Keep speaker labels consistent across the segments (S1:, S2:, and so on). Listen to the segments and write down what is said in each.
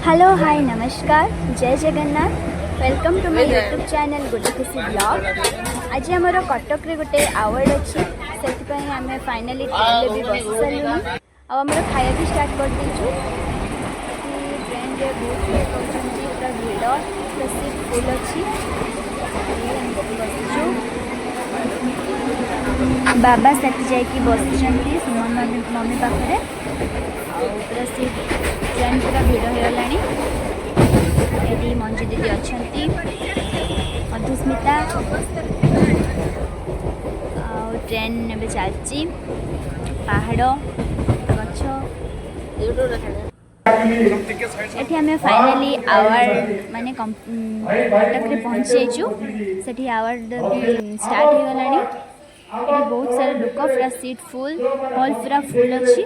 S1: Hello hi नमस्कार जय Jagannath welcome to my YouTube channel गोटे खुशी ब्लॉग। आज आमर कटक रे गोटे अवार्ड अच्छी से आम फाइनाली ट्रेन भी बस सारूँ आमर खाया भी स्टार्ट कर देचु। ट्रेन रे बहुत लोग होती पूरा भिड़ पूरा सीट फुल अच्छी बसचु। बाबा साथी जाकि बसुँच सुमन मम्मी पाखे पूरा सीट ट्रेन पूरा भिड़ हो गला। ये मंजू दीदी अच्छा मधुस्मिता ट्रेन ए चलती पहाड़ गछ ये आम फाइनाली अवार्ड माने कटक रे पहुँचीचु। से अवार्ड भी स्टार्ट हो गला। बहुत सारा लोक पूरा सीट फुल हॉल पूरा फुल अच्छी।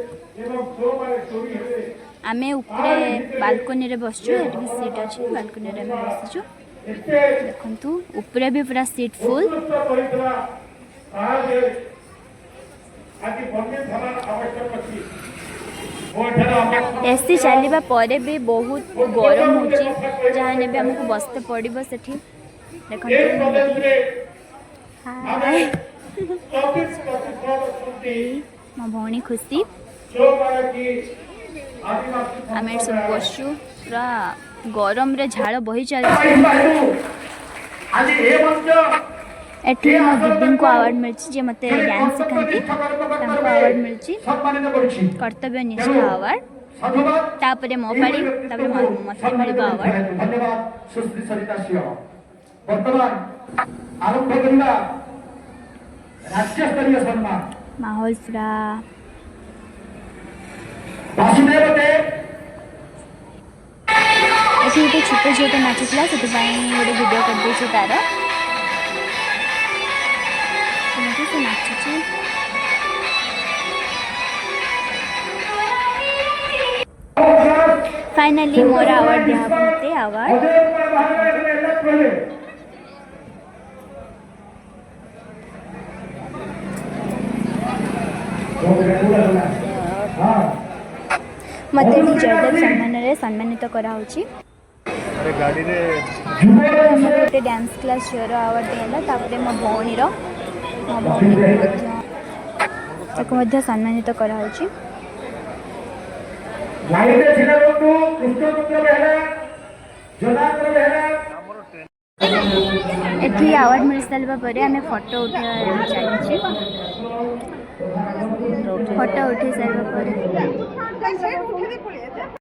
S1: आमे ऊपर बालकोनी रे बसचु ये भी सीट अच्छी बालकोनी रे बसचु देखंतु ऊपर भी पूरा सीट फुल। एसी चलवा पर भी बहुत गरम हो जहाँ भी हमको बसते पड़ो से मो भौणी खुशी आम सब बसु पूरा गरम रे झाड़ बही चलती। एठी मो दीदी को अवार्ड मिली जे मते डांस सिखाती अवार्ड मिली कर्तव्य निष्ठा अवार्ड तापरे मो पाड़ी तापरे मते मिल अवार्ड। माहौल पूरा ऐसे गोटे छोटे झीटे नाचुला से गोटे वीडियो कर दे तार से नाचुची। फाइनली मोर अवार्ड दिया मते अवार्ड मत जयदेव सम्मानित कराऊँगी। गोटे डांस क्लास झीर अवार्ड दिला मो भौणी सम्मानित कराऊँगी। एठी अवार्ड मिल सारा पर आम फोटो उठा चलती फोटो उठे सारा पर